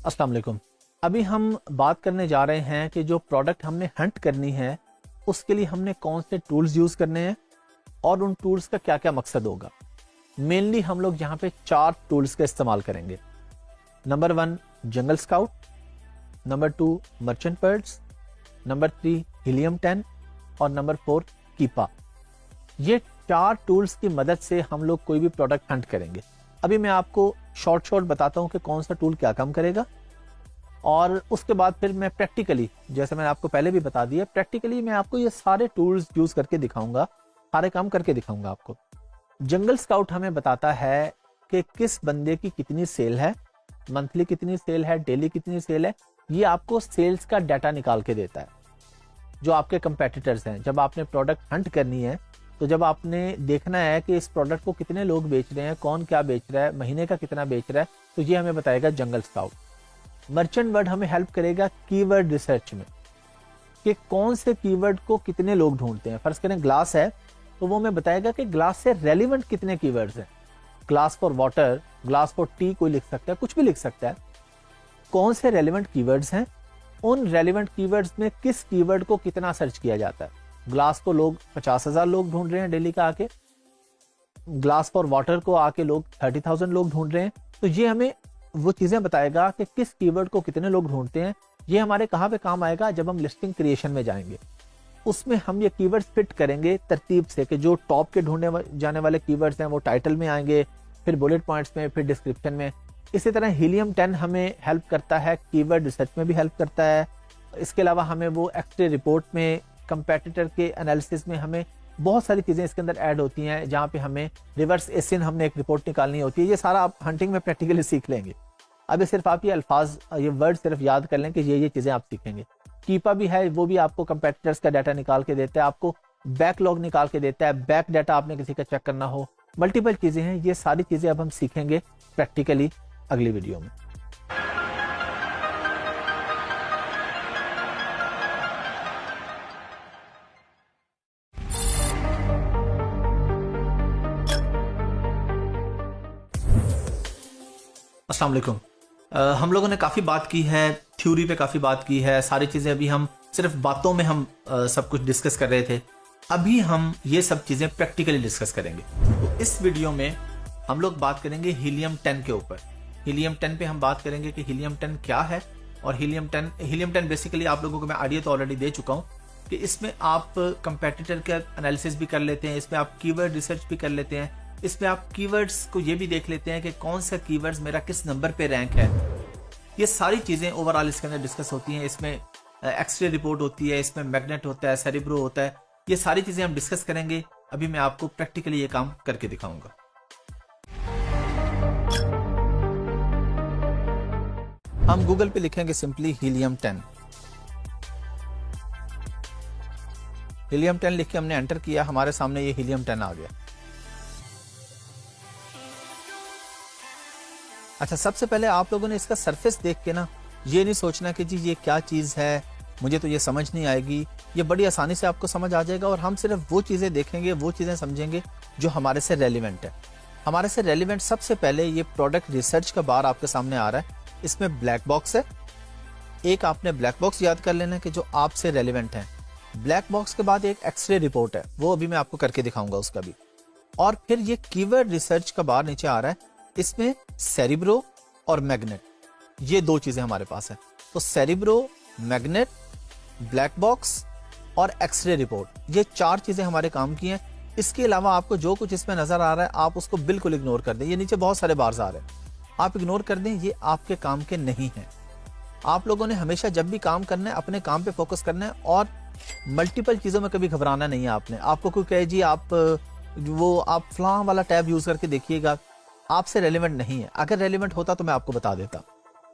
अस्सलाम वालेकुम। अभी हम बात करने जा रहे हैं कि जो प्रोडक्ट हमने हंट करनी है उसके लिए हमने कौन से टूल्स यूज़ करने हैं और उन टूल्स का क्या क्या मकसद होगा। मेनली हम लोग यहाँ पे 4 टूल्स का इस्तेमाल करेंगे। नंबर 1 जंगल scout, number 2 merchant birds, number 3 helium 10 और नंबर 4 कीपा। ये 4 टूल्स की मदद से हम लोग कोई भी प्रोडक्ट हंट करेंगे। अभी मैं आपको शॉर्ट बताता हूँ कि कौन सा टूल क्या काम करेगा और उसके बाद फिर मैं प्रैक्टिकली, जैसे मैंने आपको पहले भी बता दिया, प्रैक्टिकली मैं आपको ये सारे टूल्स यूज करके दिखाऊंगा, सारे काम करके दिखाऊंगा आपको। जंगल स्काउट हमें बताता है कि किस बंदे की कितनी सेल है, मंथली कितनी सेल है, डेली कितनी सेल है। ये आपको सेल्स का डाटा निकाल के देता है। जो आपके कंपेटिटर्स हैं, जब आपने प्रोडक्ट हंट करनी है तो जब आपने देखना है कि इस प्रोडक्ट को कितने लोग बेच रहे हैं, कौन क्या बेच रहा है, महीने का कितना बेच रहा है, तो ये हमें बताएगा जंगल स्काउट। मर्चेंट बर्ड हमें हेल्प करेगा कीवर्ड रिसर्च में कि कौन से कीवर्ड को कितने लोग ढूंढते हैं। फर्ज करें ग्लास है तो वो हमें बताएगा कि ग्लास से रेलिवेंट कितने कीवर्ड्स हैं। Glass for water, glass for T कोई लिख सकता है, कुछ भी लिख सकता है। कौन से रेलिवेंट कीवर्ड्स हैं, उन रेलिवेंट कीवर्ड्स में किस कीवर्ड को कितना सर्च किया जाता है। ग्लास को लोग 50,000 लोग ढूंढ रहे हैं डेली का आके, ग्लास फॉर वाटर को आके लोग 30,000 लोग ढूंढ रहे हैं। तो ये हमें वो चीजें बताएगा कि किस कीवर्ड को कितने लोग ढूंढते हैं। ये हमारे कहाँ पे काम आएगा, जब हम लिस्टिंग क्रिएशन में जाएंगे। उसमें हम ये कीवर्ड्स फिट करेंगे तरतीब से कि जो टॉप के ढूंढे जाने वाले कीवर्ड्स हैं वो टाइटल में आएंगे, फिर बुलेट पॉइंट्स में, फिर डिस्क्रिप्शन में। इसी तरह हीलियम 10 हमें हेल्प करता है, कीवर्ड रिसर्च में भी हेल्प करता है। इसके अलावा हमें वो एक्सरे रिपोर्ट में, कंपेटिटर के एनालिसिस में हमें बहुत सारी चीजें इसके अंदर ऐड होती हैं, जहाँ पे हमें रिवर्स एसिन हमने एक रिपोर्ट निकालनी होती है। ये सारा आप हंटिंग में प्रैक्टिकली सीख लेंगे। अभी सिर्फ आप ये अल्फाज, ये वर्ड सिर्फ याद कर लें कि ये चीजें आप सीखेंगे। कीपा भी है, वो भी आपको कंपेटिटर्स का डाटा निकाल के देता है, आपको बैकलॉग निकाल के देता है, बैक डाटा आपने किसी का चेक करना हो, मल्टीपल चीजें हैं। ये सारी चीजें अब हम सीखेंगे प्रैक्टिकली अगली वीडियो में। अस्सलाम वालेकुम। हम लोगों ने काफ़ी बात की है, थ्योरी पे काफ़ी बात की है, सारी चीज़ें अभी हम सिर्फ बातों में हम सब कुछ डिस्कस कर रहे थे। अभी हम ये सब चीज़ें प्रैक्टिकली डिस्कस करेंगे। तो इस वीडियो में हम लोग बात करेंगे हीलियम 10 के ऊपर। हीलियम 10 पे हम बात करेंगे कि हीलियम 10 क्या है। और हीलियम 10 बेसिकली आप लोगों को मैं आइडिया तो ऑलरेडी दे चुका हूँ कि इसमें आप कंपेटिटर का एनालिसिस भी कर लेते हैं, इसमें आप कीवर्ड रिसर्च भी कर लेते हैं, इसमें आप कीवर्ड्स को ये भी देख लेते हैं कि कौन सा कीवर्ड्स मेरा किस नंबर पे रैंक है। ये सारी चीज़ें ओवरऑल इसके अंदर डिस्कस होती हैं। इसमें एक्सरे रिपोर्ट होती है, इसमें मैग्नेट होता है, सेरिब्रो होता है। ये सारी चीज़ें हम डिस्कस करेंगे। अभी मैं आपको प्रैक्टिकली ये काम करके दिखाऊंगा। हम गूगल पे लिखेंगे सिंपली हीलियम 10। हीलियम 10 लिख के हमने एंटर किया, हमारे सामने ये हीलियम 10 आ गया। अच्छा, सबसे पहले आप लोगों ने इसका सरफेस देख के ना ये नहीं सोचना कि जी ये क्या चीज़ है, मुझे तो ये समझ नहीं आएगी। ये बड़ी आसानी से आपको समझ आ जाएगा और हम सिर्फ वो चीज़ें देखेंगे, वो चीज़ें समझेंगे जो हमारे से रेलिवेंट है। हमारे से रेलिवेंट सबसे पहले ये प्रोडक्ट रिसर्च का बार आपके सामने आ रहा है। इसमें ब्लैक बॉक्स है। एक आपने ब्लैक बॉक्स याद कर लेना कि जो आपसे रेलिवेंट है। ब्लैक बॉक्स के बाद एक एक्सरे रिपोर्ट है, वो अभी मैं आपको करके दिखाऊंगा उसका भी। और फिर ये कीवर्ड रिसर्च का बार नीचे आ रहा है। इसमें सेरिब्रो और मैग्नेट, ये 2 चीजें हमारे पास है। तो सेरिब्रो, मैग्नेट, ब्लैक बॉक्स और एक्सरे रिपोर्ट, ये 4 चीजें हमारे काम की हैं। इसके अलावा आपको जो कुछ इसमें नजर आ रहा है आप उसको बिल्कुल इग्नोर कर दें। ये नीचे बहुत सारे बार्स आ रहे हैं, आप इग्नोर कर दें, ये आपके काम के नहीं हैं। आप लोगों ने हमेशा जब भी काम करना है अपने काम पे फोकस करना है और मल्टीपल चीजों में कभी घबराना नहीं है आपने। आपको कोई कहे जी आप फलां वाला टैब यूज करके देखिएगा, आपसे रेलिवेंट नहीं है। अगर रेलिवेंट होता तो मैं आपको बता देता।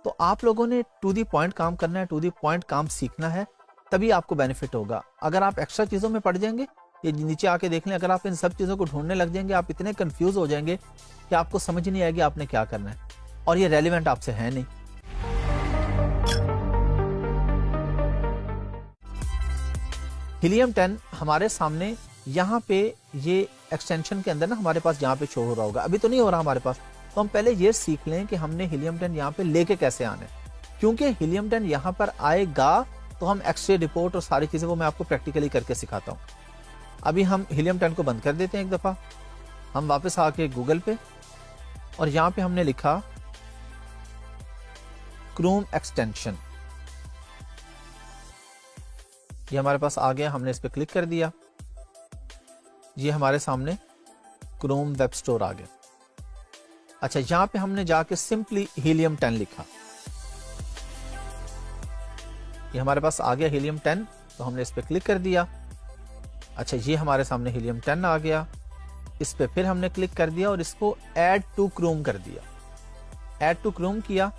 तो आप लोगों ने टू दी पॉइंट काम करना है, टू दी पॉइंट काम सीखना है, तभी आपको बेनिफिट होगा। अगर आप एक्स्ट्रा चीजों में पड़ जाएंगे, ये नीचे आके देख लें, अगर आप इन सब चीजों को ढूंढने लग जाएंगे, आप इतने कंफ्यूज हो जाएंगे कि आपको समझ नहीं आएगी आपने क्या करना है और ये रेलिवेंट आपसे है नहीं। हीलियम 10 हमारे सामने यहाँ पे ये एक्सटेंशन के अंदर ना हमारे पास यहाँ पे शो हो रहा होगा, अभी तो नहीं हो रहा हमारे पास। तो हम पहले ये सीख लें कि हमने हीलियम 10 यहाँ पे लेके कैसे आना है। क्योंकि हीलियम 10 यहाँ पर आएगा तो हम एक्सरे रिपोर्ट और सारी चीज़ें वो मैं आपको प्रैक्टिकली करके सिखाता हूँ। अभी हम हीलियम 10 को बंद कर देते हैं एक दफ़ा। हम वापस आके गूगल पे और यहाँ पे हमने लिखा क्रोम एक्सटेंशन, ये हमारे पास आ गया। हमने इस पर क्लिक कर दिया, ये हमारे सामने क्रोम वेब स्टोर आ गया। अच्छा, यहाँ पे हमने जाके सिंपली हीलियम 10 लिखा, ये हमारे पास आ गया हीलियम 10, तो हमने इस पर क्लिक कर दिया। अच्छा, ये हमारे सामने हीलियम 10 आ गया, इस पे फिर हमने क्लिक कर दिया और इसको ऐड टू क्रोम कर दिया। ऐड टू क्रोम किया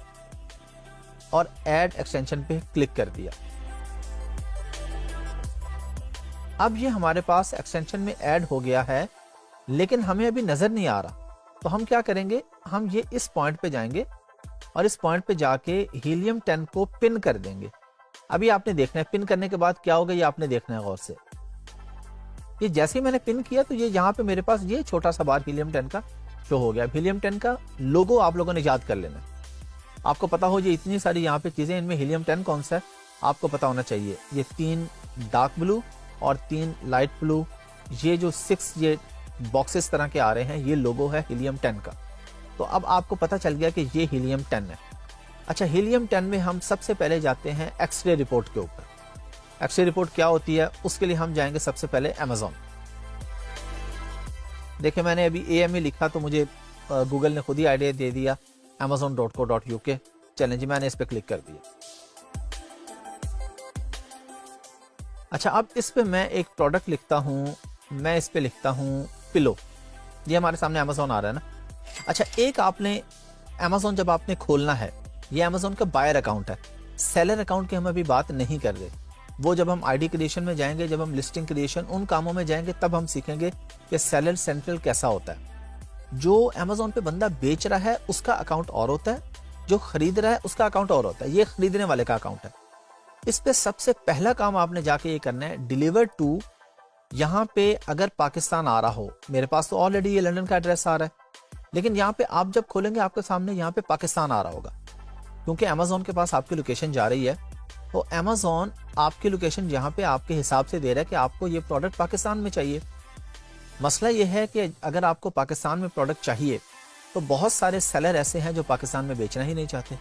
और ऐड एक्सटेंशन पे क्लिक कर दिया। अब ये हमारे पास एक्सटेंशन में ऐड हो गया है, लेकिन हमें अभी नजर नहीं आ रहा। तो हम क्या करेंगे, हम ये इस पॉइंट पे जाएंगे और इस पॉइंट पे जाके हीलियम 10 को पिन कर देंगे। अभी आपने देखना है पिन करने के बाद क्या होगा, ये आपने देखना है गौर से। ये जैसे ही मैंने पिन किया तो ये यहाँ पे मेरे पास ये छोटा सा बार हीलियम 10 का शो हो गया। हीलियम 10 का लोगो आप लोगों ने याद कर लेना। आपको पता हो ये इतनी सारी यहाँ पे चीजें, इनमें हीलियम 10 कौन सा है आपको पता होना चाहिए। ये 3 डार्क ब्लू और 3 लाइट ब्लू, ये जो 6 ये बॉक्सेस तरह के आ रहे हैं, ये लोगो है हीलियम 10 का। तो अब आपको पता चल गया कि ये हीलियम 10 है। अच्छा, हीलियम 10 में हम सबसे पहले जाते हैं एक्सरे रिपोर्ट के ऊपर। एक्सरे रिपोर्ट क्या होती है, उसके लिए हम जाएंगे सबसे पहले अमेजोन। देखिए, मैंने अभी AME लिखा तो मुझे गूगल ने खुद ही आइडिया दे दिया, amazon.co.uk। चलें जी, मैंने इस पर क्लिक कर दिया। अच्छा, अब इस पे मैं एक प्रोडक्ट लिखता हूँ, मैं इस पे लिखता हूँ पिलो। ये हमारे सामने अमेजोन आ रहा है ना। अच्छा, एक आपने अमेजोन जब आपने खोलना है, ये अमेजोन का बायर अकाउंट है, सेलर अकाउंट की हम अभी बात नहीं कर रहे। वो जब हम आईडी क्रिएशन में जाएंगे, जब हम लिस्टिंग क्रिएशन उन कामों में जाएंगे, तब हम सीखेंगे कि सेलर सेंट्रल कैसा होता है। जो अमेजोन पे बंदा बेच रहा है उसका अकाउंट और होता है, जो खरीद रहा है उसका अकाउंट और होता है। ये खरीदने वाले का अकाउंट है। इस पे सबसे पहला काम आपने जाके ये करना है, डिलीवर टू। यहाँ पे अगर पाकिस्तान आ रहा हो, मेरे पास तो ऑलरेडी ये लंदन का एड्रेस आ रहा है, लेकिन यहाँ पे आप जब खोलेंगे आपके सामने यहाँ पे पाकिस्तान आ रहा होगा, क्योंकि अमेजोन के पास आपकी लोकेशन जा रही है। तो अमेजोन आपकी लोकेशन यहाँ पे आपके हिसाब से दे रहा है कि आपको ये प्रोडक्ट पाकिस्तान में चाहिए। मसला ये है कि अगर आपको पाकिस्तान में प्रोडक्ट चाहिए तो बहुत सारे सेलर ऐसे हैं जो पाकिस्तान में बेचना ही नहीं चाहते।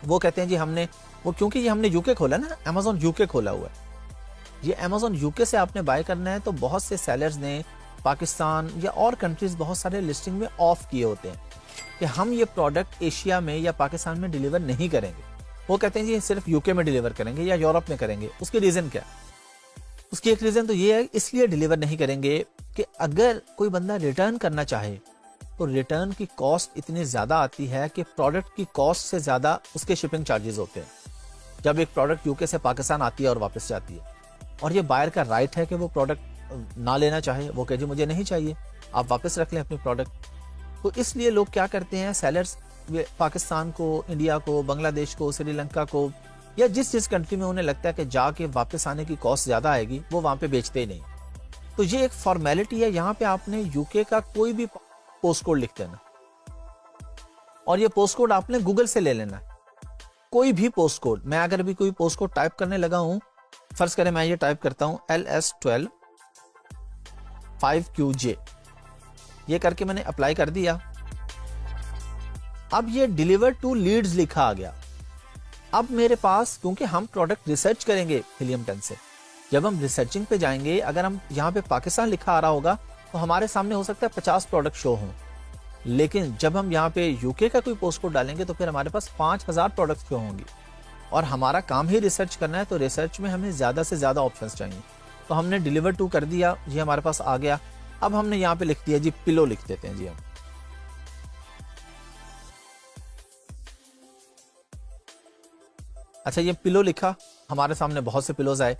वो कहते हैं जी हमने वो, क्योंकि ये हमने यूके खोला ना, अमेजोन यूके खोला हुआ है। ये अमेजोन यूके से आपने बाय करना है, तो बहुत से सेलर्स ने पाकिस्तान या और कंट्रीज बहुत सारे लिस्टिंग में ऑफ किए होते हैं कि हम ये प्रोडक्ट एशिया में या पाकिस्तान में डिलीवर नहीं करेंगे। वो कहते हैं जी सिर्फ यूके में डिलीवर करेंगे या यूरोप में करेंगे। उसकी रीजन क्या है? उसकी एक रीजन तो ये है, इसलिए डिलीवर नहीं करेंगे कि अगर कोई बंदा रिटर्न करना चाहे तो रिटर्न की कॉस्ट इतनी ज्यादा आती है कि प्रोडक्ट की कॉस्ट से ज्यादा उसके शिपिंग चार्जेस होते हैं जब एक प्रोडक्ट यूके से पाकिस्तान आती है और वापस जाती है। और ये बायर का राइट है कि वो प्रोडक्ट ना लेना चाहे, वो कहे जी मुझे नहीं चाहिए, आप वापस रख लें अपनी प्रोडक्ट। तो इसलिए लोग क्या करते हैं, सेलर्स पाकिस्तान को, इंडिया को, बांग्लादेश को, श्रीलंका को, या जिस कंट्री में उन्हें लगता है कि जाके वापस आने की कॉस्ट ज्यादा आएगी, वो वहां पे बेचते ही नहीं। तो ये एक फॉर्मेलिटी है। यहाँ पे आपने यूके का कोई भी पोस्ट कोड लिख देना और ये पोस्ट कोड आपने गूगल से ले लेना। कोई भी पोस्ट कोड, मैं अगर भी कोई पोस्ट कोड टाइप करने लगा हूं, फर्ज करें मैं ये टाइप करता हूं LS12 5QJ, ये करके मैंने अप्लाई कर दिया। अब ये डिलीवर टू लीड्स लिखा आ गया। अब मेरे पास, क्योंकि हम प्रोडक्ट रिसर्च करेंगे हीलियम 10 से, जब हम रिसर्चिंग पे जाएंगे, अगर हम यहाँ पे पाकिस्तान लिखा आ रहा होगा तो हमारे सामने हो सकता है 50 प्रोडक्ट शो हों, लेकिन जब हम यहाँ पे यूके का कोई पोस्ट कोड डालेंगे तो फिर हमारे पास 5000 प्रोडक्ट शो होंगी। और हमारा काम ही रिसर्च करना है, तो रिसर्च में हमें ज्यादा से ज्यादा ऑप्शंस चाहिए। तो हमने डिलीवर टू कर दिया, ये हमारे पास आ गया। अब हमने यहाँ पे लिख दिया जी पिलो, लिख देते हैं जी हम। अच्छा, ये पिलो लिखा, हमारे सामने बहुत से पिलोज आए।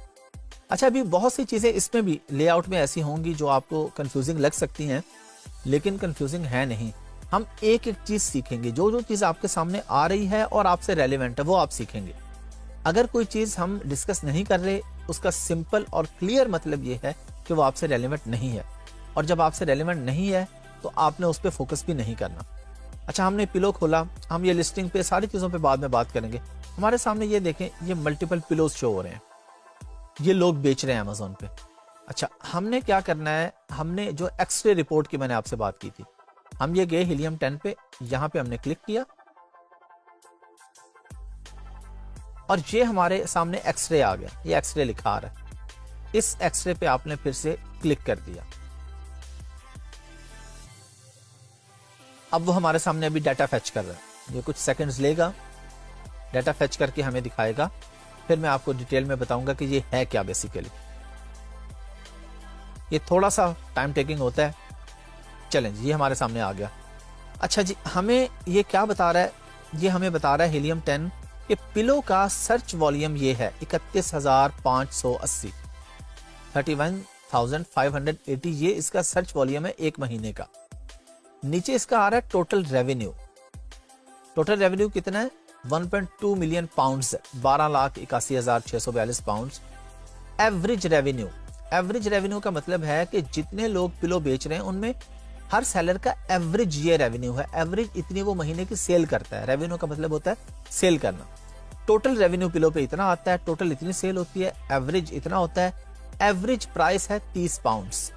अच्छा, अभी बहुत सी चीजें इसमें भी लेआउट में ऐसी होंगी जो आपको कंफ्यूजिंग लग सकती हैं, लेकिन कंफ्यूजिंग है नहीं। हम एक एक चीज सीखेंगे, जो जो चीज आपके सामने आ रही है और आपसे रेलेवेंट है वो आप सीखेंगे। अगर कोई चीज हम डिस्कस नहीं कर रहे, उसका सिंपल और क्लियर मतलब ये है कि वो आपसे रेलेवेंट नहीं है, और जब आपसे रेलेवेंट नहीं है तो आपने उस पर फोकस भी नहीं करना। अच्छा, हमने पिलो खोला, हम ये लिस्टिंग पे सारी चीज़ों पे बाद में बात करेंगे। हमारे सामने ये देखें, ये मल्टीपल पिलोज शो हो रहे हैं, ये लोग बेच रहे हैं अमेजोन पे। अच्छा, हमने क्या करना है, हमने जो एक्सरे रिपोर्ट की मैंने आपसे बात की थी, हम ये गए हीलियम 10 पे, यहां पे हमने क्लिक किया और ये हमारे सामने एक्सरे आ गया, ये एक्सरे लिखा आ रहा है। इस एक्सरे पे आपने फिर से क्लिक कर दिया। अब वो हमारे सामने अभी डाटा फेच कर रहा है, ये कुछ सेकंड्स लेगा, डाटा फेच करके हमें दिखाएगा, फिर मैं आपको डिटेल में बताऊंगा कि ये है क्या बेसिकली। ये थोड़ा सा टाइम टेकिंग होता है। चलें जी, ये हमारे सामने आ गया। अच्छा जी, हमें ये क्या बता रहा है, ये हमें बता रहा है हीलियम 10 कि पिलो का सर्च वॉल्यूम ये है 31,580, 31,580, ये इसका सर्च वॉल्यूम है एक महीने का। नीचे इसका आ रहा है टोटल रेवेन्यू। टोटल रेवेन्यू कितना है, 1.2 million pounds, 12,81,642 pounds. Average revenue, average revenue का मतलब है कि जितने लोग पिलो बेच रहे हैं उनमें हर सेलर का एवरेज ये रेवेन्यू है। एवरेज इतनी वो महीने की सेल करता है। रेवेन्यू का मतलब होता है सेल करना। टोटल रेवेन्यू पिलो पे इतना आता है, टोटल इतनी सेल होती है, एवरेज इतना होता है। एवरेज प्राइस है 30 पाउंड्स,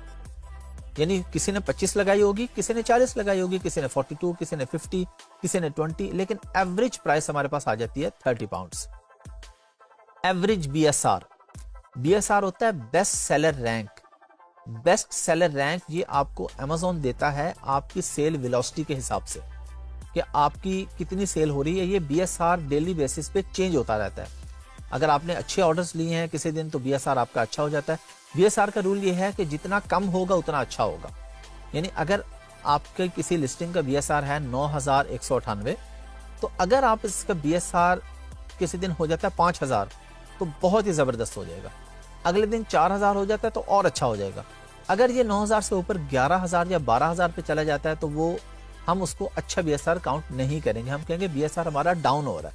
यानी किसी ने 25 लगाई होगी, किसी ने 40 लगाई होगी, किसी ने 42, किसी ने 50, किसी ने 20, लेकिन एवरेज प्राइस हमारे पास आ जाती है 30 पाउंड्स। एवरेज बीएसआर, बीएसआर होता है best seller rank. Best seller rank ये आपको अमेजोन देता है आपकी सेल वेलोसिटी के हिसाब से, कि आपकी कितनी सेल हो रही है। ये बीएसआर डेली बेसिस पे चेंज होता रहता है। अगर आपने अच्छे ऑर्डर्स लिए हैं किसी दिन तो बीएसआर आपका अच्छा हो जाता है। बीएसआर का रूल ये है कि जितना कम होगा उतना अच्छा होगा। यानी अगर आपके किसी लिस्टिंग का बीएसआर है 9,198, तो अगर आप इसका बीएसआर किसी दिन हो जाता है 5,000 तो बहुत ही जबरदस्त हो जाएगा। अगले दिन 4,000 हो जाता है तो और अच्छा हो जाएगा। अगर ये 9,000 से ऊपर 11,000 या 12,000 पे चला जाता है तो वो हम उसको अच्छा बीएसआर काउंट नहीं करेंगे। हम कहेंगे बीएसआर हमारा डाउन हो रहा है।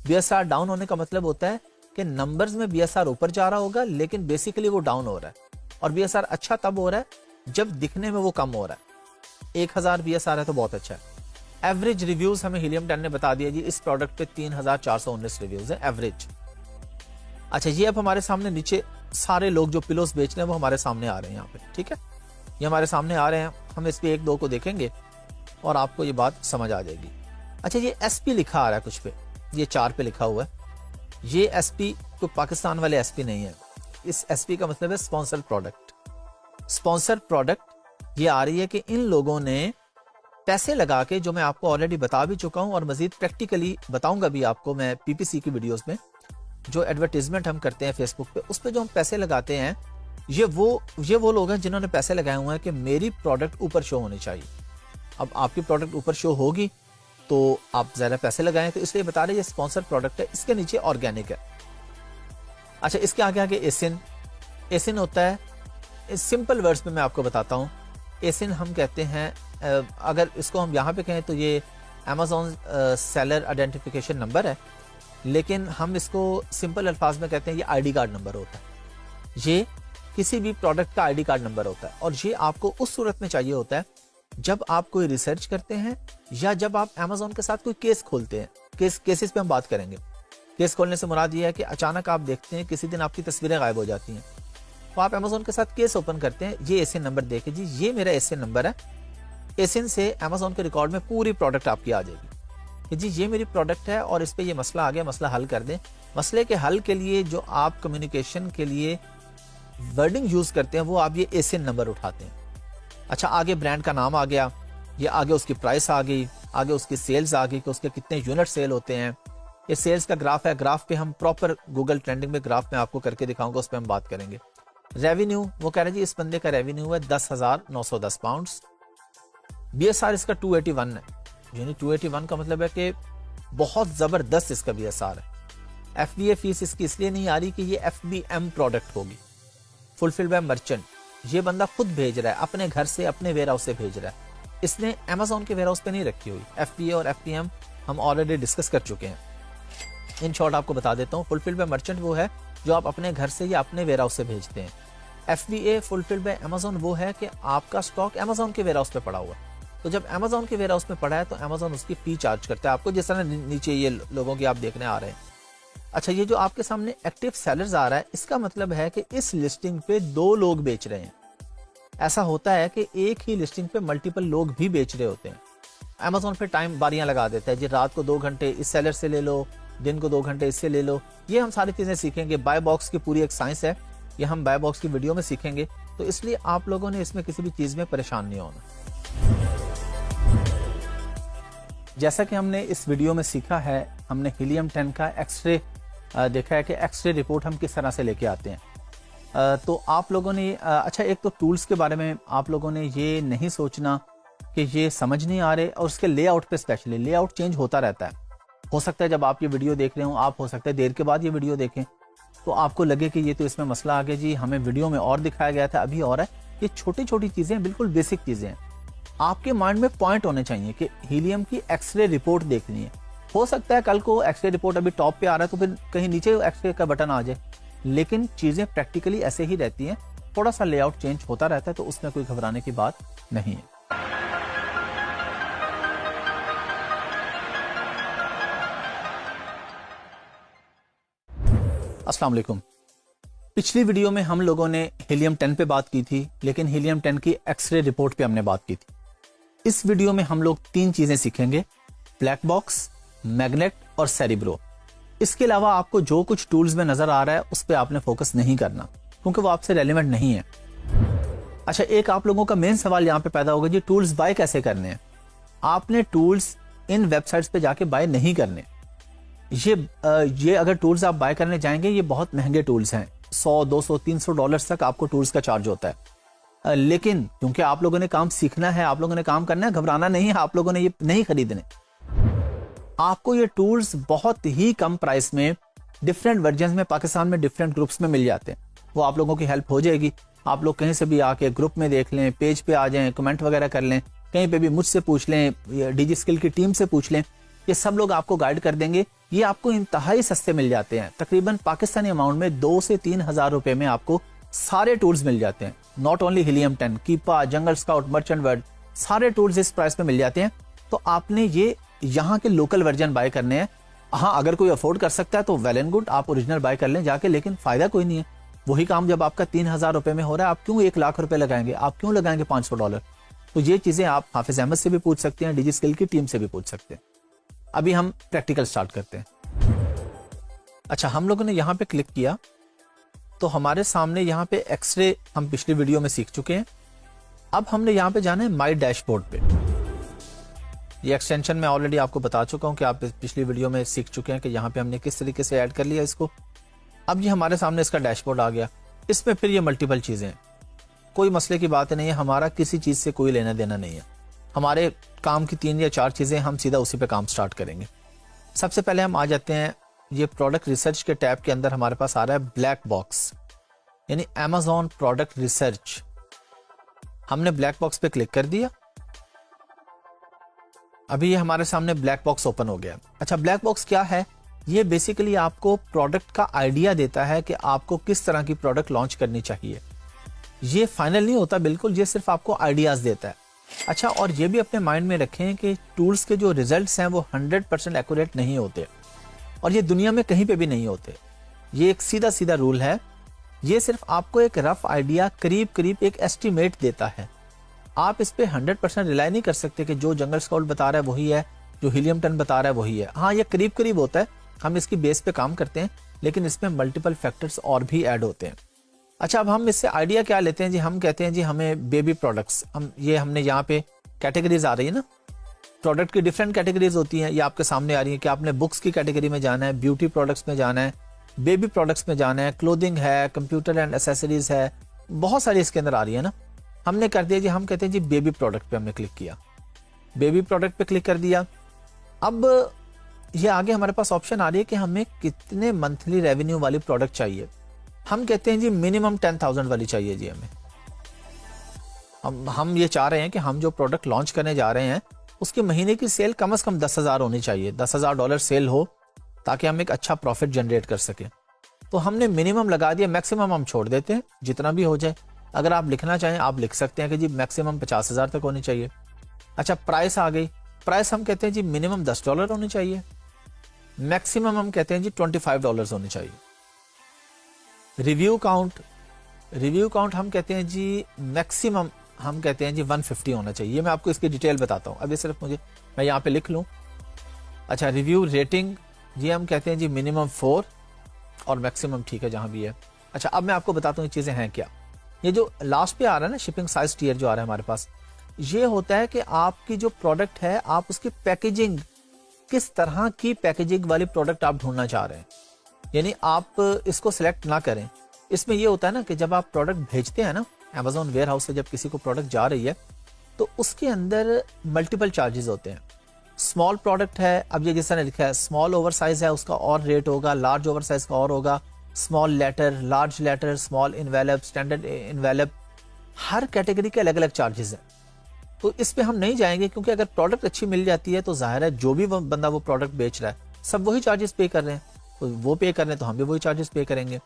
बीएसआर डाउन होने का मतलब होता है कि नंबर्स में बीएसआर ऊपर जा रहा होगा लेकिन बेसिकली वो डाउन हो रहा है। और बीएसआर अच्छा तब हो रहा है जब दिखने में वो कम हो रहा है। 1,000 बीएसआर है तो बहुत अच्छा है। एवरेज रिव्यूज हमें हीलियम 10 ने बता दिया जी, इस प्रोडक्ट पे 3,419 रिव्यूज है एवरेज। अच्छा, ये अब हमारे सामने नीचे सारे लोग जो पिलोस बेच रहे हैं वो हमारे सामने आ रहे हैं यहाँ पे, ठीक है, ये हमारे सामने आ रहे हैं। हम इस पे 1-2 को देखेंगे और आपको ये बात समझ आ जाएगी। अच्छा, ये एसपी लिखा आ रहा है कुछ पे, ये 4 पे लिखा हुआ है। ये एसपी तो पाकिस्तान वाले एसपी नहीं है। इस एसपी का मतलब है स्पॉन्सर्ड प्रोडक्ट। स्पॉन्सर्ड प्रोडक्ट ये आ रही है कि इन लोगों ने पैसे लगा के, जो मैं आपको ऑलरेडी बता भी चुका हूं और मजीद प्रैक्टिकली बताऊंगा भी आपको मैं पीपीसी की वीडियोस में, जो एडवर्टीजमेंट हम करते हैं फेसबुक पे, उस पे जो हम पैसे लगाते हैं, ये वो लोग हैं जिन्होंने पैसे लगाए हुए हैं कि मेरी प्रोडक्ट ऊपर शो होनी चाहिए। अब आपकी प्रोडक्ट ऊपर शो होगी तो आप ज्यादा पैसे लगाएं, तो इसलिए बता रहे ये स्पॉन्सर्ड प्रोडक्ट है। इसके नीचे ऑर्गेनिक है। अच्छा, इसके आगे आगे एसिन, एसिन होता है, सिंपल वर्ड्स में मैं आपको बताता हूँ। एसिन हम कहते हैं, अगर इसको हम यहाँ पे कहें तो ये अमेजोन सेलर आइडेंटिफिकेशन नंबर है, लेकिन हम इसको सिंपल अल्फाज में कहते हैं ये आईडी कार्ड नंबर होता है। ये किसी भी प्रोडक्ट का आईडी कार्ड नंबर होता है और ये आपको उस सूरत में चाहिए होता है जब आप कोई रिसर्च करते हैं या जब आप अमेजोन के साथ कोई केस खोलते हैं। केसेस पे हम बात करेंगे। केस खोलने से मुराद ये है कि अचानक आप देखते हैं किसी दिन आपकी तस्वीरें गायब हो जाती हैं, तो आप अमेजोन के साथ केस ओपन करते हैं। ये एसिन नंबर देखे जी, ये मेरा एसिन नंबर है। एसिन से अमेजोन के रिकॉर्ड में पूरी प्रोडक्ट आपकी आ जाएगी कि जी ये मेरी प्रोडक्ट है और इस पे ये मसला आ गया, मसला हल कर दें। मसले के हल के लिए जो आप कम्युनिकेशन के लिए वर्डिंग यूज करते हैं वो आप ये एसिन नंबर उठाते हैं। अच्छा, आगे ब्रांड का नाम आ गया, ये आगे उसकी प्राइस आ गई, आगे उसकी सेल्स आ गई कि उसके कितने यूनिट सेल होते हैं। ये सेल्स का ग्राफ है, ग्राफ पे हम प्रॉपर गूगल ट्रेंडिंग में ग्राफ में आपको करके दिखाऊंगा, उस पर हम बात करेंगे। रेवेन्यू, वो कह रहे जी इस बंदे का रेवेन्यू है 10,910 पाउंड्स। बीएसआर इसका 281 है, यानी 281 का मतलब है कि बहुत जबरदस्त इसका बीएसआर है। एफबीए फीस इसकी इसलिए नहीं आ रही कि ये एफबीएम प्रोडक्ट होगी, फुलफिल बाय मर्चेंट। ये बंदा खुद भेज रहा है अपने घर से, अपने वेयर हाउस से भेज रहा है। इसने अमेजोन के वेयर हाउस पे नहीं रखी हुई। एफबीए और एफबीएम हम ऑलरेडी डिस्कस कर चुके हैं। इन शॉर्ट आपको बता देता हूँ, फुलफिल बाय मर्चेंट वो है जो आप अपने घर से या अपने वेयर हाउस से भेजते हैं। एफबीए फुलफिल बाय अमेजोन वो है कि आपका स्टॉक अमेजोन के वेयर हाउस पे पड़ा हुआ है, तो जब अमेजोन के वेयरहाउस में पड़ा है तो अमेजोन उसकी फी चार्ज करता है आपको, जिस तरह नीचे ये लोगों की आप देखने आ रहे हैं। अच्छा, ये जो आपके सामने एक्टिव सेलर्स आ रहा है, इसका मतलब है कि इस लिस्टिंग पे 2 लोग बेच रहे हैं। ऐसा होता है कि एक ही लिस्टिंग पे मल्टीपल लोग भी बेच रहे होते हैं। अमेजोन पे टाइम बारियां लगा देता है जी, रात को 2 घंटे इस सेलर से ले लो, दिन को 2 घंटे इससे ले लो। ये हम सारी चीजें सीखेंगे। बाय बॉक्स की पूरी एक साइंस है, ये हम बाय बॉक्स की वीडियो में सीखेंगे। तो इसलिए आप लोगों ने इसमें किसी भी चीज में परेशान नहीं होना। जैसा कि हमने इस वीडियो में सीखा है, हमने हीलियम 10 का एक्सरे देखा है कि एक्सरे रिपोर्ट हम किस तरह से लेके आते हैं। तो आप लोगों ने अच्छा, एक तो टूल्स के बारे में आप लोगों ने ये नहीं सोचना कि ये समझ नहीं आ रहे, और उसके लेआउट पे स्पेशली लेआउट चेंज होता रहता है। हो सकता है जब आप ये वीडियो देख रहे हो, आप हो सकता है देर के बाद ये वीडियो देखें तो आपको लगे कि ये तो इसमें मसला आ गया जी, हमें वीडियो में और दिखाया गया था, अभी और है। ये छोटी छोटी चीजें, बिल्कुल बेसिक चीजें हैं। आपके माइंड में पॉइंट होने चाहिए कि हीलियम की एक्सरे रिपोर्ट देखनी है। हो सकता है कल को एक्सरे रिपोर्ट अभी टॉप पे आ रहा है तो फिर कहीं नीचे एक्सरे का बटन आ जाए, लेकिन चीजें प्रैक्टिकली ऐसे ही रहती हैं। थोड़ा सा लेआउट चेंज होता रहता है, तो उसमें कोई घबराने की बात नहीं है। अस्सलाम वालेकुम। पिछली वीडियो में हम लोगों ने हीलियम 10 पे बात की थी, लेकिन हीलियम 10 की एक्सरे रिपोर्ट पे हमने बात की थी। इस वीडियो में हम लोग 3 चीजें सीखेंगे: ब्लैक बॉक्स, मैग्नेट और सेरिब्रो। इसके अलावा आपको जो कुछ टूल्स में नजर आ रहा है उस पर आपने फोकस नहीं करना, क्योंकि वो आपसे रेलेवेंट नहीं है। अच्छा, एक आप लोगों का मेन सवाल यहाँ पे पैदा होगा जी, टूल्स बाय कैसे करने हैं। आपने टूल्स इन वेबसाइट्स पे जाके बाय नहीं करने। ये अगर टूल्स आप बाय करने जाएंगे, ये बहुत महंगे टूल्स हैं। 100, 200, 300 डॉलर्स तक आपको टूल्स का चार्ज होता है। लेकिन क्योंकि आप लोगों ने काम सीखना है, आप लोगों ने काम करना है, घबराना नहीं है, आप लोगों ने ये नहीं खरीदने। आपको ये टूल्स बहुत ही कम प्राइस में डिफरेंट वर्जन में पाकिस्तान में डिफरेंट ग्रुप्स में मिल जाते हैं। वो आप लोगों की हेल्प हो जाएगी। आप लोग कहीं से भी आके ग्रुप में देख लें, पेज पे आ जाएं, कमेंट वगैरह कर लें, कहीं पे भी मुझसे पूछ लें, डीजी स्किल की टीम से पूछ लें, ये सब लोग आपको गाइड कर देंगे। ये आपको इंतहाई सस्ते मिल जाते हैं। तकरीबन पाकिस्तानी अमाउंट में 2 से 3 हज़ार रुपए में आपको सारे टूल्स मिल जाते हैं। Not only Helium 10, Keepa, Jungle Scout, Merchant World, सारे टूल्स इस प्राइस में मिल जाते हैं। तो आपने ये यहाँ के लोकल वर्जन बाय करने हैं। हाँ, अगर कोई अफोर्ड कर सकता है तो वेल एंड गुड, आप ओरिजिनल बाय कर लें जाके, लेकिन फायदा कोई नहीं है। वही काम जब आपका 3,000 रुपए में हो रहा है, आप क्यों 1 लाख रुपए लगाएंगे, आप क्यों लगाएंगे $500? तो ये चीजें आप हाफिज अहमद से भी पूछ सकते हैं, डीजी स्किल की टीम से भी पूछ सकते हैं। अभी हम प्रैक्टिकल स्टार्ट करते हैं। अच्छा, हम लोगों ने यहाँ पे क्लिक किया तो हमारे सामने यहाँ पे एक्सरे हम पिछली वीडियो में सीख चुके हैं। अब हमने यहाँ पे जाना है माई डैशबोर्ड पे। ये एक्सटेंशन मैं ऑलरेडी आपको बता चुका हूँ कि आप पिछली वीडियो में सीख चुके हैं कि यहाँ पे हमने किस तरीके से ऐड कर लिया इसको। अब ये हमारे सामने इसका डैशबोर्ड आ गया। इसमें फिर ये मल्टीपल चीजें हैं, कोई मसले की बात नहीं है। हमारा किसी चीज से कोई लेना देना नहीं है। हमारे काम की 3 या 4 चीजें, हम सीधा उसी पे काम स्टार्ट करेंगे। सबसे पहले हम आ जाते हैं, ये प्रोडक्ट रिसर्च के टैब के अंदर हमारे पास आ रहा है ब्लैक बॉक्स, यानी अमेजॉन प्रोडक्ट रिसर्च। हमने ब्लैक बॉक्स पे क्लिक कर दिया। अभी ये हमारे सामने ब्लैक बॉक्स ओपन हो गया। अच्छा, ब्लैक बॉक्स क्या है? ये बेसिकली आपको प्रोडक्ट का आइडिया देता है कि आपको किस तरह की प्रोडक्ट लॉन्च करनी चाहिए। ये फाइनल नहीं होता बिल्कुल, ये सिर्फ आपको आइडियाज देता है। अच्छा, और ये भी अपने माइंड में रखें कि टूल्स के जो रिजल्ट्स हैं वो 100% एक्यूरेट नहीं होते, और ये दुनिया में कहीं पे भी नहीं होते। ये एक सीधा सीधा रूल है। ये सिर्फ आपको एक रफ आइडिया, करीब करीब एक एस्टिमेट देता है। आप इस पे 100% रिलाई नहीं कर सकते कि जो जंगल स्काउट बता रहा है वही है, जो हीलियम 10 बता रहा है वही है। हाँ, ये करीब करीब होता है, हम इसकी बेस पे काम करते हैं, लेकिन इसमें मल्टीपल फैक्टर्स और भी ऐड होते हैं। अच्छा, अब हम इससे आइडिया क्या लेते हैं जी? हम कहते हैं जी हमें बेबी प्रोडक्ट्स, हमने यहाँ पे कैटेगरीज आ रही है ना, प्रोडक्ट की डिफरेंट कैटेगरीज होती हैं, ये आपके सामने आ रही है कि आपने बुक्स की कैटेगरी में जाना है, ब्यूटी प्रोडक्ट्स में जाना है, बेबी प्रोडक्ट्स में जाना है, क्लोथिंग है, कंप्यूटर एंड एसेसरीज है, बहुत सारी इसके अंदर आ रही है ना। हमने कर दिया जी, हम कहते हैं जी बेबी प्रोडक्ट पे हमने क्लिक किया, बेबी प्रोडक्ट पे क्लिक कर दिया। अब ये आगे हमारे पास ऑप्शन आ रही है कि हमें कितने मंथली रेवेन्यू वाली प्रोडक्ट चाहिए। हम कहते हैं जी मिनिमम 10,000 वाली चाहिए जी हमें। हम ये चाह रहे हैं कि हम जो प्रोडक्ट लॉन्च करने जा रहे हैं उसके महीने की सेल कम से कम 10,000 होनी चाहिए, $10,000 सेल हो, ताकि हम एक अच्छा प्रॉफिट जनरेट कर सकें। तो हमने मिनिमम लगा दिया, मैक्सिमम हम छोड़ देते हैं, जितना भी हो जाए। अगर आप लिखना चाहें आप लिख सकते हैं कि जी मैक्सिमम 50,000 तक होनी चाहिए। अच्छा, प्राइस आ गई। प्राइस हम कहते हैं जी मिनिमम $10 होनी चाहिए, मैक्सिमम हम कहते हैं जी $25 होनी चाहिए। रिव्यू काउंट हम कहते हैं जी मैक्सिमम हम कहते हैं जी 150 होना चाहिए। ये मैं आपको इसकी डिटेल बताता हूँ, अभी सिर्फ मुझे मैं यहाँ पे लिख लूँ। अच्छा, रिव्यू रेटिंग ये हम कहते हैं जी मिनिमम 4 और मैक्सिमम ठीक है जहाँ भी है। अच्छा, अब मैं आपको बताता हूँ ये चीज़ें हैं क्या। ये जो लास्ट पे आ रहा है ना शिपिंग साइज टियर जो आ रहा है हमारे पास, ये होता है कि आपकी जो प्रोडक्ट है आप उसकी पैकेजिंग, किस तरह की पैकेजिंग वाली प्रोडक्ट आप ढूंढना चाह रहे हैं। यानी आप इसको सिलेक्ट ना करें। इसमें ये होता है ना कि जब आप प्रोडक्ट भेजते हैं ना अमेजोन वेयर हाउस से, जब किसी को प्रोडक्ट जा रही है तो उसके अंदर मल्टीपल चार्जेस होते हैं। स्मॉल प्रोडक्ट है, अब ये जिस तरह लिखा है स्मॉल ओवर साइज है उसका और रेट होगा, लार्ज ओवर साइज का और होगा, small letter, large letter, small envelope, standard envelope, हर कैटेगरी के अलग अलग चार्जेस हैं। तो इस पे हम नहीं जाएंगे क्योंकि अगर प्रोडक्ट अच्छी मिल जाती है तो जाहिर है जो भी बंदा वो प्रोडक्ट बेच रहा है सब वही चार्जेस पे कर रहे हैं, तो वो पे कर रहे हैं तो हम भी वही चार्जेस पे करेंगे।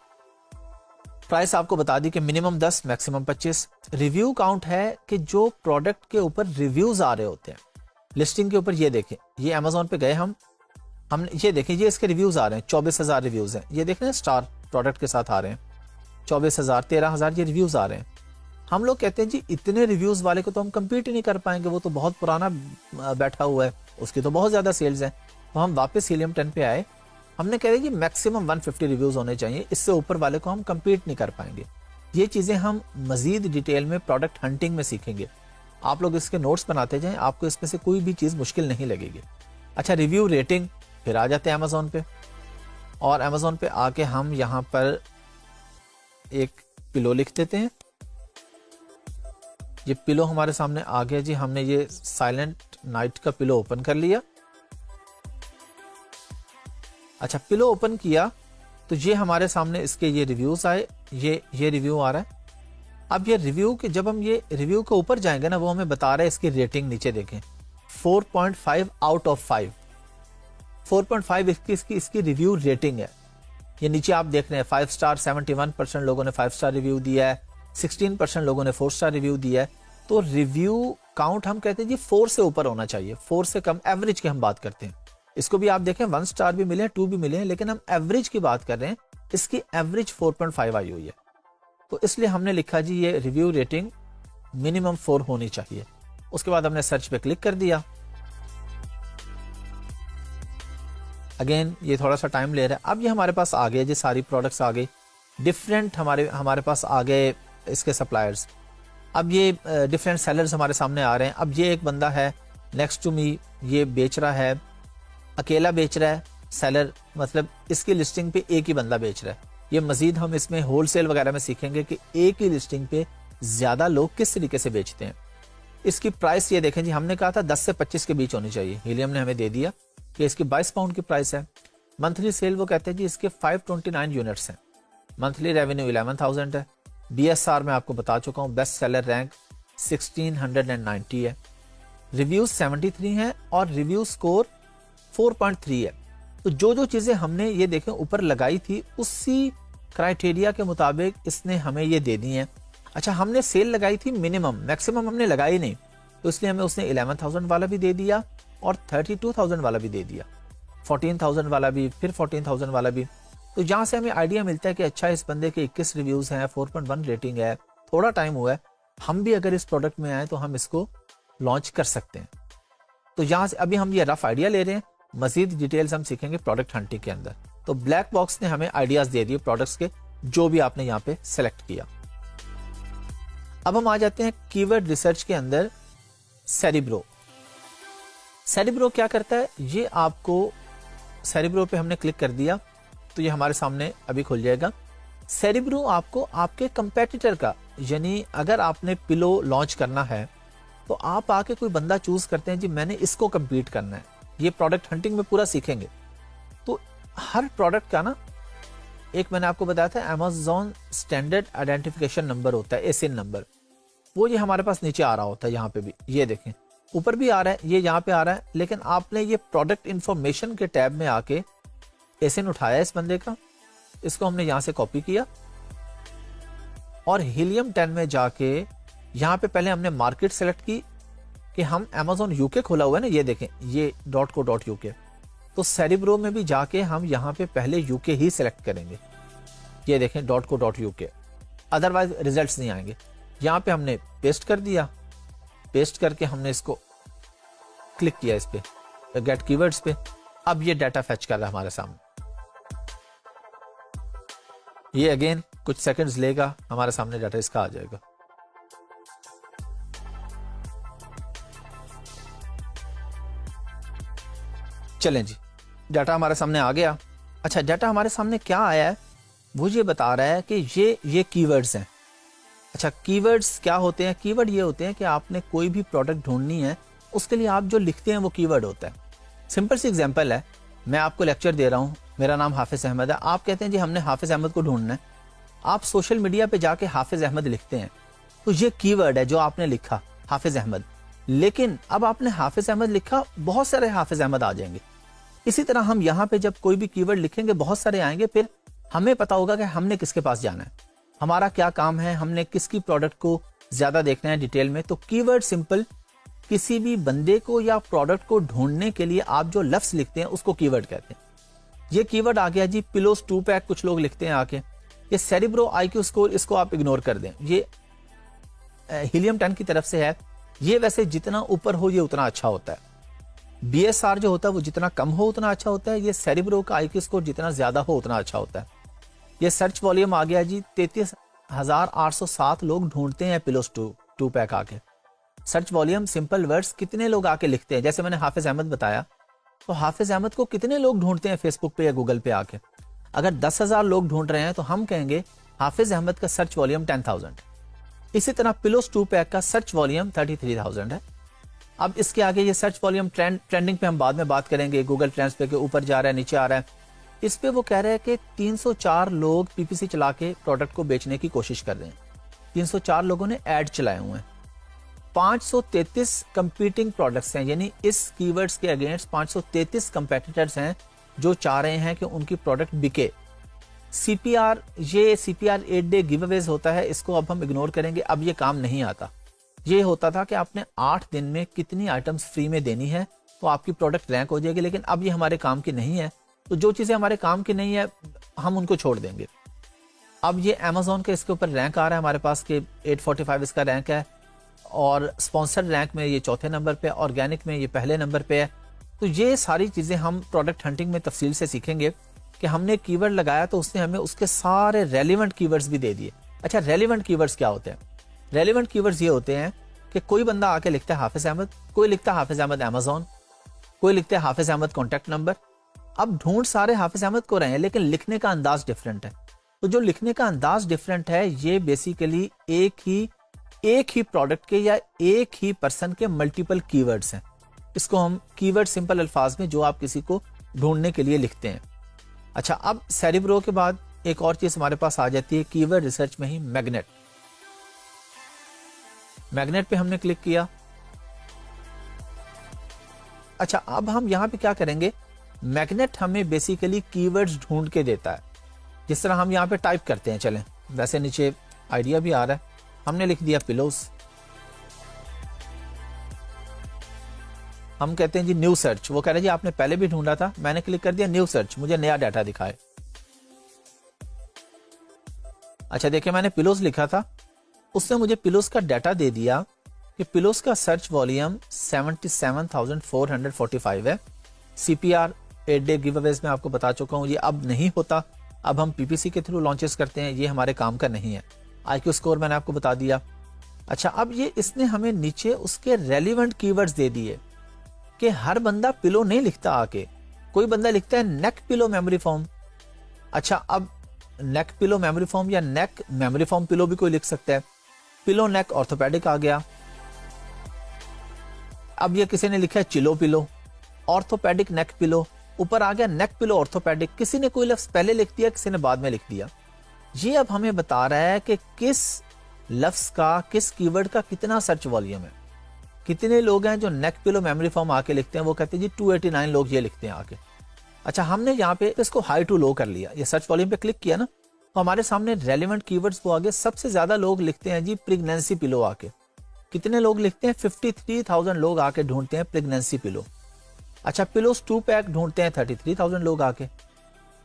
प्राइस आपको बता दी कि मिनिमम 10 मैक्सिमम 25। रिव्यू काउंट है कि जो प्रोडक्ट के ऊपर रिव्यूज आ रहे होते हैं लिस्टिंग के ऊपर, ये देखें, ये अमेजोन पे गए हमने ये देखें, ये इसके रिव्यूज आ रहे हैं, 24,000 रिव्यूज हैं। ये देख रहे हैं स्टार प्रोडक्ट के साथ आ रहे हैं, 24,000, 13,000 ये रिव्यूज आ रहे हैं। हम लोग कहते हैं जी इतने रिव्यूज वाले को तो हम कम्पीट ही नहीं कर पाएंगे, वो तो बहुत पुराना बैठा हुआ है, उसकी तो बहुत ज्यादा सेल्स है। तो हम वापस हीलियम 10 पे आए, हमने कह दिया कि मैक्सिमम 150 रिव्यूज होने चाहिए, इससे ऊपर वाले को हम कम्पीट नहीं कर पाएंगे। ये चीजें हम मजीद डिटेल में प्रोडक्ट हंटिंग में सीखेंगे। आप लोग इसके नोट्स बनाते जाएं, आपको इसमें से कोई भी चीज मुश्किल नहीं लगेगी। अच्छा, रिव्यू रेटिंग, फिर आ जाते हैं अमेजोन पे, और अमेजोन पे आके हम यहाँ पर एक पिलो लिख देते हैं। ये पिलो हमारे सामने आ गया जी, हमने ये साइलेंट नाइट का पिलो ओपन कर लिया। अच्छा, पिलो ओपन किया तो ये हमारे सामने इसके ये रिव्यूज आए, ये रिव्यू आ रहा है। अब ये रिव्यू के जब हम ये रिव्यू के ऊपर जाएंगे ना, वो हमें बता रहा है इसकी रेटिंग, नीचे देखें 4.5 आउट ऑफ 5, 4.5 इसकी रिव्यू रेटिंग है। ये नीचे आप देख रहे हैं 5 स्टार, 71% लोगों ने 5 स्टार रिव्यू दिया है, 16% लोगों ने 4 स्टार रिव्यू दिया है। तो रिव्यू काउंट हम कहते हैं जी 4 से ऊपर होना चाहिए, 4 से कम, एवरेज की हम बात करते हैं। इसको भी आप देखें 1 स्टार भी मिले हैं, 2 भी मिले हैं, लेकिन हम एवरेज की बात कर रहे हैं। इसकी एवरेज 4.5 आई हुई है, तो इसलिए हमने लिखा जी ये रिव्यू रेटिंग मिनिमम 4 होनी चाहिए। उसके बाद हमने सर्च पे क्लिक कर दिया। अगेन ये थोड़ा सा टाइम ले रहा है। अब ये हमारे पास आ गए जी, सारी प्रोडक्ट्स आ गई, डिफरेंट हमारे पास आ गए इसके सप्लायर्स। अब ये डिफरेंट सेलर्स हमारे सामने आ रहे हैं। अब ये एक बंदा है नेक्स्ट टू मी, ये बेच रहा है, अकेला बेच रहा है सेलर, मतलब इसकी लिस्टिंग पे एक ही बंदा बेच रहा है। ये मजीद हम इसमें होलसेल वगैरह में सीखेंगे कि एक ही लिस्टिंग पे ज्यादा लोग किस तरीके से बेचते हैं। इसकी प्राइस ये देखें जी, हमने कहा था 10 से 25 के बीच होनी चाहिए, हीलियम ने हमें दे दिया कि इसकी 22 पाउंड की प्राइस है। मंथली सेल वो कहते हैं जी इसके 529 यूनिट्स हैं, मंथली रेवेन्यू 11,000 है। BSR में आपको बता चुका हूँ, बेस्ट सेलर रैंक 1690 है, रिव्यूज 73 हैं और रिव्यू स्कोर 4.3 है। तो जो चीजें हमने ये देखें ऊपर लगाई थी उसी क्राइटेरिया के मुताबिक इसने हमें ये दे दी हैं। अच्छा, हमने सेल लगाई थी मिनिमम, मैक्सिमम हमने लगाई नहीं, तो इसलिए हमें उसने 11,000 वाला भी दे दिया और 32,000 वाला भी दे दिया, 14,000 वाला भी, फिर 14,000 वाला भी। तो जहां से हमें आइडिया मिलता है कि अच्छा इस बंदे के 21 रिव्यूज हैं, 4.1 रेटिंग है, थोड़ा टाइम हुआ है, हम भी अगर इस प्रोडक्ट में आए तो हम इसको लॉन्च कर सकते हैं। तो यहाँ से अभी हम ये रफ आइडिया ले रहे हैं, मजीद डिटेल्स हम सीखेंगे प्रोडक्ट हंटिंग के अंदर। तो ब्लैक बॉक्स ने हमें आइडियाज दे दिए प्रोडक्ट्स के, जो भी आपने यहाँ पे सेलेक्ट किया। अब हम आ जाते हैं कीवर्ड रिसर्च के अंदर। सेरिब्रो क्या करता है, ये आपको सेरिब्रो पे हमने क्लिक कर दिया तो ये हमारे सामने अभी खुल जाएगा। सेरिब्रो आपको आपके कंपेटिटर का, यानी अगर आपने पिलो लॉन्च करना है तो आप आके कोई बंदा चूज करते हैं जी मैंने इसको कम्पीट करना है। ये प्रोडक्ट हंटिंग में पूरा सीखेंगे। तो हर प्रोडक्ट का ना एक मैंने आपको बताया था अमेज़न स्टैंडर्ड आइडेंटिफिकेशन नंबर होता है, एसिन नंबर, वो ये हमारे पास नीचे आ रहा होता है। यहाँ पे भी ये देखें, ऊपर भी आ रहा है, ये यहाँ पे आ रहा है, लेकिन आपने ये प्रोडक्ट इंफॉर्मेशन के टैब में आके एसिन उठाया इस बंदे का, इसको हमने यहाँ से कॉपी किया और हीलियम 10 में जाके यहाँ पे पहले हमने मार्केट सेलेक्ट की कि हम Amazon UK खोला हुआ है ना, ये देखें, ये .co.uk, तो सेरिब्रो में भी जाके हम यहाँ पे पहले UK ही सिलेक्ट करेंगे। ये देखें .co.uk, अदरवाइज रिजल्ट्स नहीं आएंगे। यहाँ पे हमने पेस्ट कर दिया, पेस्ट करके हमने इसको क्लिक किया इस पे गेट कीवर्ड्स पे। अब ये डाटा फैच कर रहा है हमारे सामने। ये अगेन कुछ सेकंड्स लेगा, हमारे सामने डाटा इसका आ जाएगा। चलें जी, डाटा हमारे सामने आ गया। अच्छा, डाटा हमारे सामने क्या आया है, वो ये बता रहा है कि ये कीवर्ड्स हैं। अच्छा, कीवर्ड्स क्या होते हैं? कीवर्ड ये होते हैं कि आपने कोई भी प्रोडक्ट ढूंढनी है, उसके लिए आप जो लिखते हैं वो कीवर्ड होता है। सिंपल सी एग्जांपल है, मैं आपको लेक्चर दे रहा हूँ, मेरा नाम हाफिज अहमद है, आप कहते हैं जी हमने हाफिज अहमद को ढूंढना है, आप सोशल मीडिया पे जाके हाफिज अहमद लिखते हैं, तो ये कीवर्ड है जो आपने लिखा, हाफिज अहमद। लेकिन अब आपने हाफिज अहमद लिखा, बहुत सारे हाफिज अहमद आ जाएंगे। इसी तरह हम यहाँ पे जब कोई भी कीवर्ड लिखेंगे, बहुत सारे आएंगे, फिर हमें पता होगा कि हमने किसके पास जाना है, हमारा क्या काम है, हमने किसकी प्रोडक्ट को ज्यादा देखना है डिटेल में। तो कीवर्ड सिंपल, किसी भी बंदे को या प्रोडक्ट को ढूंढने के लिए आप जो लफ्ज लिखते हैं उसको कीवर्ड कहते हैं। ये कीवर्ड आ गया जी पिलोस 2 पैक, कुछ लोग लिखते हैं आके। ये सेरिब्रो IQ स्कोर, इसको आप इग्नोर कर दें, ये हीलियम 10 की तरफ से है। ये वैसे जितना ऊपर हो ये उतना अच्छा होता है। BSR जो होता है वो जितना कम हो उतना अच्छा होता है। ये सेरिब्रो का IQ स्कोर जितना ज्यादा हो उतना अच्छा होता है। ये सर्च वॉल्यूम आ गया जी 33,807 लोग ढूंढते हैं पिलोस 2 पैक आके। सर्च वॉल्यूम, सिंपल वर्ड्स, कितने लोग आके लिखते हैं। जैसे मैंने हाफिज अहमद बताया, तो हाफिज अहमद को कितने लोग ढूंढते हैं फेसबुक पे या गूगल पे आके। अगर 10,000 लोग ढूंढ रहे हैं तो हम कहेंगे हाफिज अहमद का सर्च वॉल्यूम 10,000। इसी तरह पिलोस 2 पैक का सर्च वॉल्यूम 33,000 है। अब इसके आगे ये सर्च वॉल्यूम ट्रेंडिंग पे हम बाद में बात करेंगे, गूगल ट्रेंड्स पे के ऊपर जा रहा है नीचे आ रहा है। इस पे वो कह रहे हैं कि 304 लोग PPC चला के प्रोडक्ट को बेचने की कोशिश कर रहे हैं। 304 लोगों ने ऐड चलाए हुए हैं। 533 कंपीटिंग प्रोडक्ट्स हैं, यानी इस कीवर्ड्स के अगेंस्ट 533 कंपेटिटर्स हैं जो चाह रहे हैं कि उनकी प्रोडक्ट बिके। CPR, ये CPR 8 डे गिव अवेज होता है, इसको अब हम इग्नोर करेंगे, अब ये काम नहीं आता। ये होता था कि आपने 8 दिन में कितनी आइटम्स फ्री में देनी है तो आपकी प्रोडक्ट रैंक हो जाएगी, लेकिन अब ये हमारे काम की नहीं है। तो जो चीजें हमारे काम की नहीं है हम उनको छोड़ देंगे। अब ये Amazon के इसके ऊपर रैंक आ रहा है हमारे पास के 845 इसका रैंक है, और स्पॉन्सर्ड रैंक में ये 4थे नंबर पे, ऑर्गेनिक में ये पहले नंबर पे है। तो ये सारी चीजें हम प्रोडक्ट हंटिंग में तफसील से सीखेंगे कि हमने कीवर्ड लगाया तो उसने हमें उसके सारे रेलिवेंट कीवर्ड्स भी दे दिए। अच्छा, रेलिवेंट कीवर्ड्स क्या होते हैं? रेलिवेंट कीवर्ड्स ये होते हैं कि कोई बंदा आके लिखता है हाफिज अहमद, कोई लिखता है हाफिज अहमद Amazon, कोई लिखता है हाफिज अहमद कॉन्टैक्ट नंबर। अब ढूंढ सारे हाफिज अहमद को रहे हैं, लेकिन लिखने का अंदाज डिफरेंट है। तो जो लिखने का अंदाज डिफरेंट है, ये बेसिकली एक ही प्रोडक्ट के या एक ही पर्सन के मल्टीपल कीवर्ड्स हैं। इसको हम कीवर्ड सिंपल अल्फाज में जो आप किसी को ढूंढने के लिए लिखते हैं। अच्छा, अब सेरिब्रो के बाद एक और चीज हमारे पास आ जाती है कीवर्ड रिसर्च में ही, मैग्नेट। मैग्नेट पे हमने क्लिक किया। अच्छा, अब हम यहां पे क्या करेंगे, मैग्नेट हमें बेसिकली कीवर्ड्स ढूंढ के देता है। जिस तरह हम यहां पे टाइप करते हैं, चलें, वैसे नीचे आइडिया भी आ रहा है, हमने लिख दिया पिलोस। हम कहते हैं जी न्यू सर्च, वो कह रहे हैं जी आपने पहले भी ढूंढा था, मैंने क्लिक कर दिया न्यू सर्च, मुझे नया डाटा दिखाए। अच्छा, देखिए मैंने पिलोस लिखा था, उसने मुझे पिलोस का डाटा दे दिया कि पिलोस का सर्च वॉल्यूम 77,445 है। CPR 8 डे गिव अवेज में आपको बता चुका हूं, ये अब नहीं होता, अब हम PPC के थ्रू लॉन्चेस करते हैं, ये हमारे काम का नहीं है। IQ स्कोर मैंने आपको बता दिया। अच्छा, अब ये इसने हमें नीचे उसके रेलिवेंट कीवर्ड्स दे दिए कि हर बंदा पिलो नहीं लिखता आके, कोई बंदा लिखता है नेक पिलो मेमोरी फॉर्म। अच्छा, अब नेक पिलो मेमोरी फॉर्म या नेक मेमोरी फॉर्म पिलो भी कोई लिख सकता है। पिलो नेक ऑर्थोपेडिक आ गया। अब ये किसी ने लिखा है चिलो पिलो, ऑर्थोपेडिक नेक पिलो, ऊपर आ गया नेक पिलो ऑर्थोपेडिक। किसी ने कोई लफ्ज पहले लिख दिया, किसी ने बाद में लिख दिया। ये अब हमें बता रहा है कि किस लफ्ज का, किस कीवर्ड का कितना सर्च वॉल्यूम है। कितने लोग हैं जो नेक पिलो मेमोरी फॉर्म आके लिखते हैं, वो कहते हैं जी 289 लोग ये लिखते हैं आके। अच्छा, हमने यहाँ पे इसको हाई टू लो कर लिया, ये सर्च वॉल्यूम पे क्लिक किया ना, तो हमारे सामने रेलिवेंट कीवर्ड्स वो आगे सबसे ज्यादा लोग लिखते हैं जी प्रेगनेंसी पिलो आके। कितने लोग लिखते हैं? 53,000 लोग आके ढूंढते हैं प्रेगनेंसी पिलो। अच्छा, पिलोस 2 पैक ढूंढते हैं 33,000 लोग आके।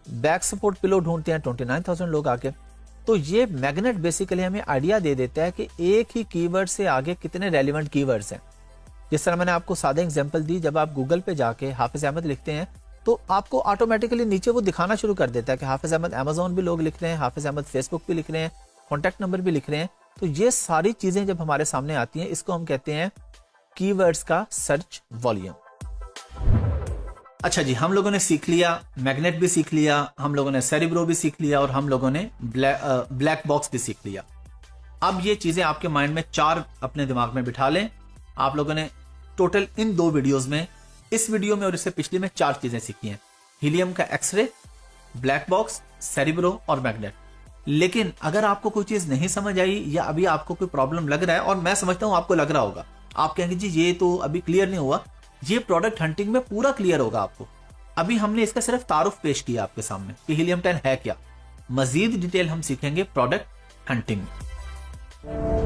बैक सपोर्ट पिलो ढूंढते हैं 29,000 लोग आके। तो ये मैग्नेट बेसिकली हमें आइडिया दे देता है कि एक ही कीवर्ड से आगे कितने रेलिवेंट कीवर्ड्स हैं। जिस तरह मैंने आपको सादा एग्जांपल दी, जब आप गूगल पे जाके हाफिज अहमद लिखते हैं तो आपको ऑटोमेटिकली नीचे वो दिखाना शुरू कर देता है कि हाफिज अहमद अमेज़न भी लोग लिख रहे हैं, हाफिज अहमद फेसबुक भी लिख रहे हैं, कॉन्टैक्ट नंबर भी लिख रहे हैं। तो ये सारी चीजें जब हमारे सामने आती हैं, इसको हम कहते हैं कीवर्ड्स का सर्च वॉल्यूम। अच्छा जी, हम लोगों ने सीख लिया, मैग्नेट भी सीख लिया, हम लोगों ने सेरिब्रो भी सीख लिया और हम लोगों ने ब्लैक बॉक्स भी सीख लिया। अब ये चीजें आपके माइंड में 4 अपने दिमाग में बिठा लें। आप लोगों ने टोटल इन 2 वीडियोस में, इस वीडियो में और इससे पिछले में 4 चीजें सीखी हैं। हीलियम का एक्सरे, ब्लैक बॉक्स, सेरिब्रो और मैग्नेट। लेकिन अगर आपको कोई चीज नहीं समझ आई या अभी आपको कोई प्रॉब्लम लग रहा है, और मैं समझता हूं आपको लग रहा होगा, आप कहेंगे जी ये तो अभी क्लियर नहीं हुआ, ये प्रोडक्ट हंटिंग में पूरा क्लियर होगा आपको। अभी हमने इसका सिर्फ तारुफ पेश किया आपके सामने कि हीलियम 10 है क्या। मजीद डिटेल हम सीखेंगे प्रोडक्ट हंटिंग में।